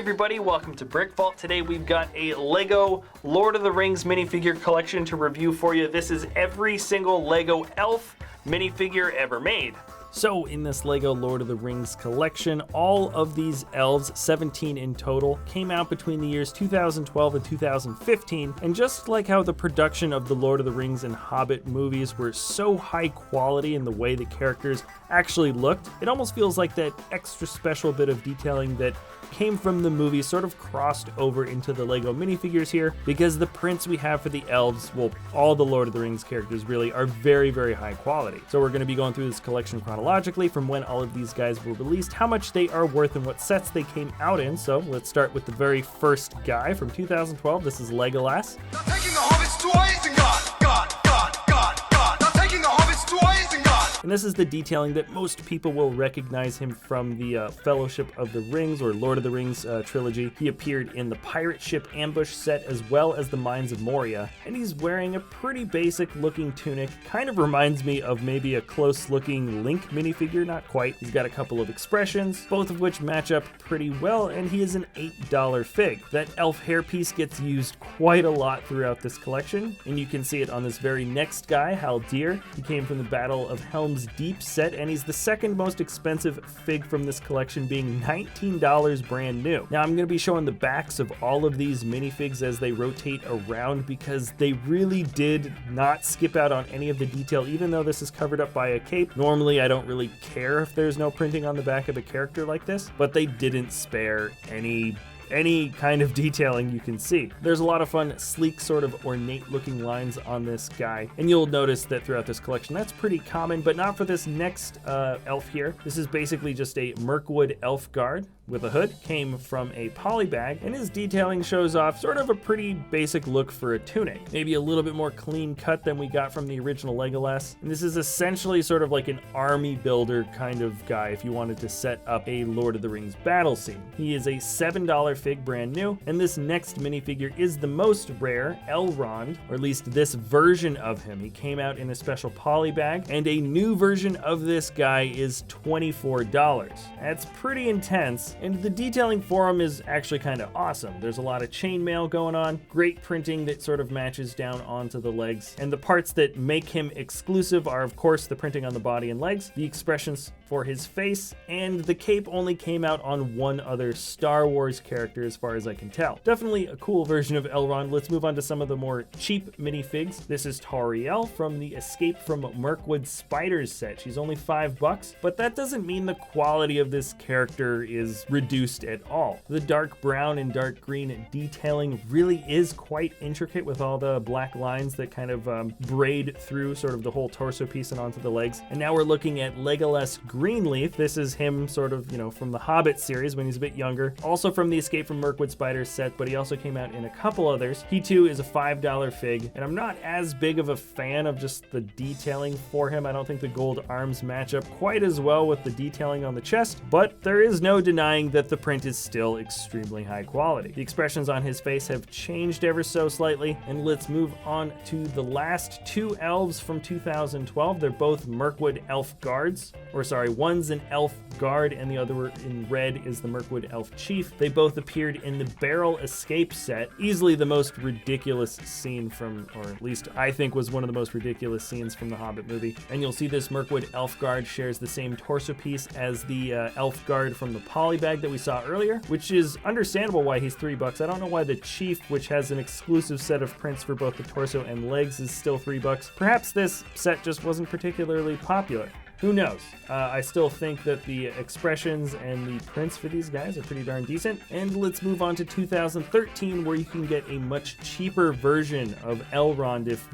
everybody, welcome to BrickVault. Today we've got a Lego Lord of the Rings minifigure collection to review for you. This is every single Lego elf minifigure ever made. So in this Lego Lord of the Rings collection, all of these elves, 17 in total, came out between the years 2012 and 2015, and just like how the production of the Lord of the Rings and Hobbit movies were so high quality in the way the characters actually looked, it almost feels like that extra special bit of detailing that came from the movie sort of crossed over into the Lego minifigures here, because the prints we have for the elves, well, all the Lord of the Rings characters really, are very, very high quality. So we're going to be going through this collection chronologically from when all of these guys were released, how much they are worth, and what sets they came out in. So let's start with the very first guy from 2012. This is Legolas. Not taking the Hobbit's toys and God. Not taking the Hobbit's toys and God. And this is the detailing that most people will recognize him from the Fellowship of the Rings or Lord of the Rings trilogy. He appeared in the pirate ship ambush set as well as the Mines of Moria, and he's wearing a pretty basic looking tunic. Kind of reminds me of maybe a close looking Link minifigure, not quite. He's got a couple of expressions, both of which match up pretty well, and he is an $8 fig. That elf hairpiece gets used quite a lot throughout this collection, and you can see it on this very next guy, Haldir. He came from the Battle of Helm's Deep set, and he's the second most expensive fig from this collection, being $19 brand new. Now I'm going to be showing the backs of all of these minifigs as they rotate around, because they really did not skip out on any of the detail, even though this is covered up by a cape. Normally I don't really care if there's no printing on the back of a character like this, but they didn't spare any kind of detailing you can see. There's a lot of fun, sleek, sort of ornate looking lines on this guy, and you'll notice that throughout this collection that's pretty common, but not for this next elf here. This is basically just a Mirkwood elf guard with a hood, came from a Polybag, and his detailing shows off sort of a pretty basic look for a tunic. Maybe a little bit more clean cut than we got from the original Legolas. And this is essentially sort of like an army builder kind of guy if you wanted to set up a Lord of the Rings battle scene. He is a $7 fig brand new, and this next minifigure is the most rare, Elrond, or at least this version of him. He came out in a special Polybag, and a new version of this guy is $24. That's pretty intense. And the detailing for him is actually kind of awesome. There's a lot of chainmail going on, great printing that sort of matches down onto the legs. And the parts that make him exclusive are, of course, the printing on the body and legs, the expressions for his face, and the cape only came out on one other Star Wars character as far as I can tell. Definitely a cool version of Elrond. Let's move on to some of the more cheap minifigs. This is Tauriel from the Escape from Mirkwood Spiders set. She's only $5, but that doesn't mean the quality of this character is reduced at all. The dark brown and dark green detailing really is quite intricate, with all the black lines that kind of braid through sort of the whole torso piece and onto the legs. And now we're looking at Legolas Greenleaf. This is him sort of, from the Hobbit series when he's a bit younger. Also from the Escape from Mirkwood Spiders set, but he also came out in a couple others. He too is a $5 fig, and I'm not as big of a fan of just the detailing for him. I don't think the gold arms match up quite as well with the detailing on the chest, but there is no denying that the print is still extremely high quality. The expressions on his face have changed ever so slightly, and let's move on to the last two elves from 2012. They're both Mirkwood elf guards, or sorry, one's an elf guard and the other in red is the Mirkwood elf chief. They both appeared in the Barrel Escape set, easily the most ridiculous scene from, or at least I think was one of the most ridiculous scenes from the Hobbit movie. And you'll see this Mirkwood elf guard shares the same torso piece as the elf guard from the Polybag that we saw earlier, which is understandable why he's $3. I don't know why the chief, which has an exclusive set of prints for both the torso and legs, is still $3. Perhaps this set just wasn't particularly popular. Who knows? I still think that the expressions and the prints for these guys are pretty darn decent. And let's move on to 2013, where you can get a much cheaper version of Elrond if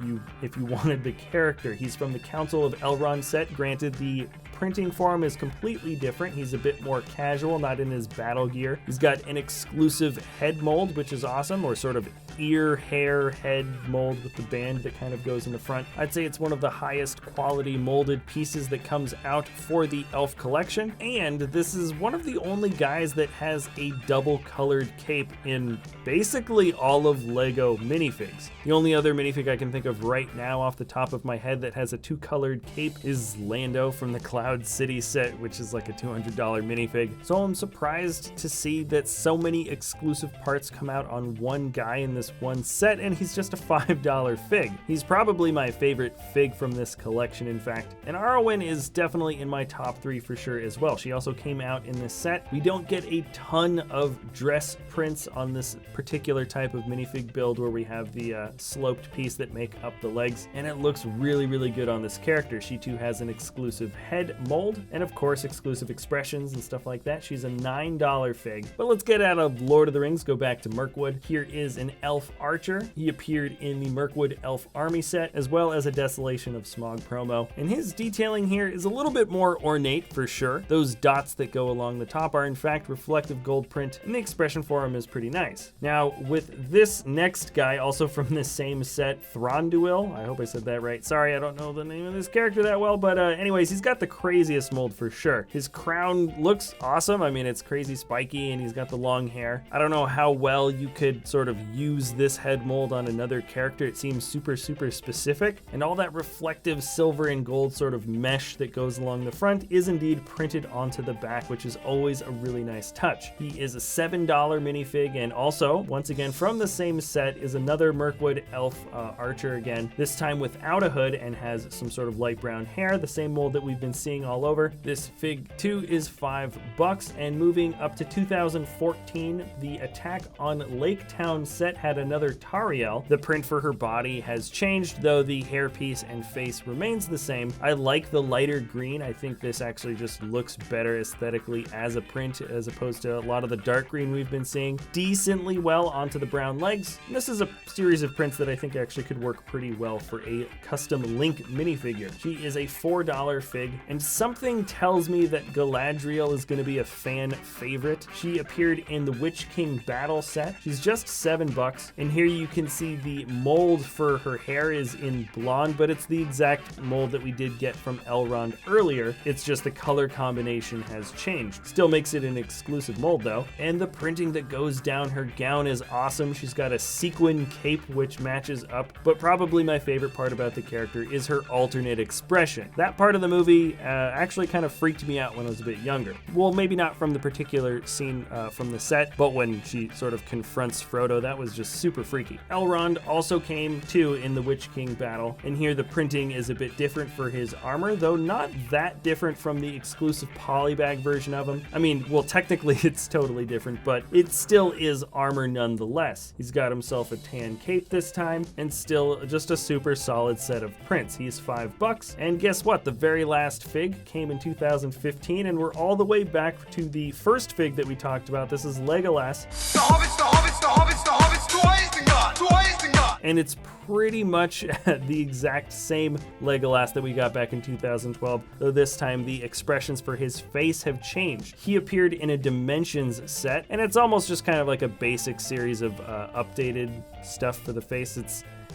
you wanted the character. He's from the Council of Elrond set. Granted, the printing for him is completely different. He's a bit more casual, not in his battle gear. He's got an exclusive head mold, which is awesome, or sort of ear, hair, head mold with the band that kind of goes in the front. I'd say it's one of the highest quality molded pieces that comes out for the elf collection, and this is one of the only guys that has a double colored cape in basically all of LEGO minifigs. The only other minifig I can think of right now off the top of my head that has a two-colored cape is Lando from the Cloud City set, which is like a $200 minifig. So I'm surprised to see that so many exclusive parts come out on one guy in this one set, and he's just a $5 fig. He's probably my favorite fig from this collection, in fact. And Arwen is definitely in my top 3 for sure as well. She also came out in this set. We don't get a ton of dress prints on this particular type of minifig build where we have the sloped piece that make up the legs, and it looks really, really good on this character. She too has an exclusive head mold, and of course exclusive expressions and stuff like that. She's a $9 fig. But let's get out of Lord of the Rings, go back to Mirkwood. Here is an elf archer. He appeared in the Mirkwood elf army set, as well as a Desolation of Smog promo, and his detailing here is a little bit more ornate for sure. Those dots that go along the top are in fact reflective gold print, and the expression for him is pretty nice. Now with this next guy, also from this same set, Thranduil, I hope I said that right. Sorry, I don't know the name of this character that well, but anyways, he's got the craziest mold for sure. His crown looks awesome. I mean, it's crazy spiky, and he's got the long hair. I don't know how well you could sort of use this head mold on another character. It seems super, super specific, and all that reflective silver and gold sort of mesh that goes along the front is indeed printed onto the back, which is always a really nice touch. He is a $7 minifig, and also, once again, from the same set is another Mirkwood elf archer again, this time without a hood and has some sort of light brown hair, the same mold that we've been seeing all over. This fig too is $5, and moving up to 2014, the Attack on Lake Town set had another Tariel. The print for her body has changed, though the hairpiece and face remains the same. I like the lighter green. I think this actually just looks better aesthetically as a print as opposed to a lot of the dark green we've been seeing decently well onto the brown legs. And this is a series of prints that I think actually could work pretty well for a custom Link minifigure. She is a $4 fig, and something tells me that Galadriel is going to be a fan favorite. She appeared in the Witch King battle set. She's just $7, and here you can see the mold for her hair is in blonde, but it's the exact mold that we did get from Elrond earlier. It's just the color combination has changed. Still makes it an exclusive mold though, and the printing that goes down her gown is awesome. She's got a sequin cape which matches up, but probably my favorite part about the character is her alternate expression. That part of the movie actually kind of freaked me out when I was a bit younger. Well, maybe not from the particular scene from the set, but when she sort of confronts Frodo, that was just super freaky. Elrond also came too in the Witch King battle, and here the printing is a bit different for his armor, though not that different from the exclusive Polybag version of him. I mean, well, technically it's totally different, but it still is armor nonetheless. He's got himself a tan cape this time, and still just a super solid set of prints. He's $5, and guess what? The very last fig came in 2015, and we're all the way back to the first fig that we talked about. This is Legolas. The hobbits, the hobbits, the hobbits, the hobbits, to Isengard, to Isengard. And it's pretty much the exact same Legolas that we got back in 2012, though this time the expressions for his face have changed. He appeared in a Dimensions set, and it's almost just kind of like a basic series of updated stuff for the face.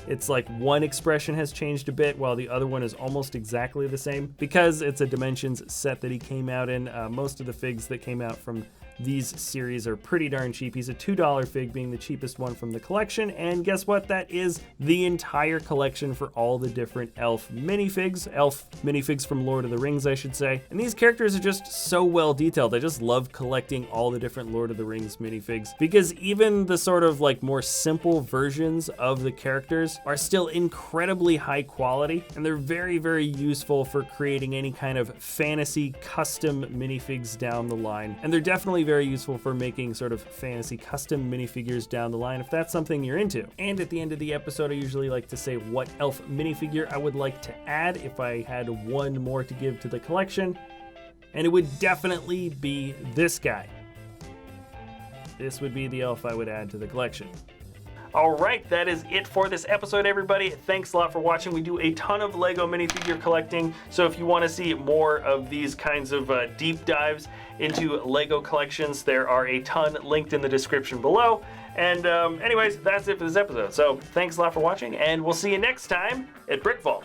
It's like one expression has changed a bit while the other one is almost exactly the same. Because it's a Dimensions set that he came out in, most of the figs that came out from these series are pretty darn cheap. He's a $2 fig, being the cheapest one from the collection, and guess what? That is the entire collection for all the different elf minifigs from Lord of the Rings, I should say. And these characters are just so well detailed. I just love collecting all the different Lord of the Rings minifigs, because even the sort of like more simple versions of the characters are still incredibly high quality, and they're very, very useful for creating any kind of fantasy custom minifigs down the line. And they're definitely very useful for making sort of fantasy custom minifigures down the line if that's something you're into. And at the end of the episode, I usually like to say what elf minifigure I would like to add if I had one more to give to the collection, and it would definitely be this guy. This would be the elf I would add to the collection. All right, that is it for this episode, everybody. Thanks a lot for watching. We do a ton of Lego minifigure collecting, so if you want to see more of these kinds of deep dives into Lego collections, there are a ton linked in the description below. And anyways, that's it for this episode. So thanks a lot for watching, and we'll see you next time at BrickVault.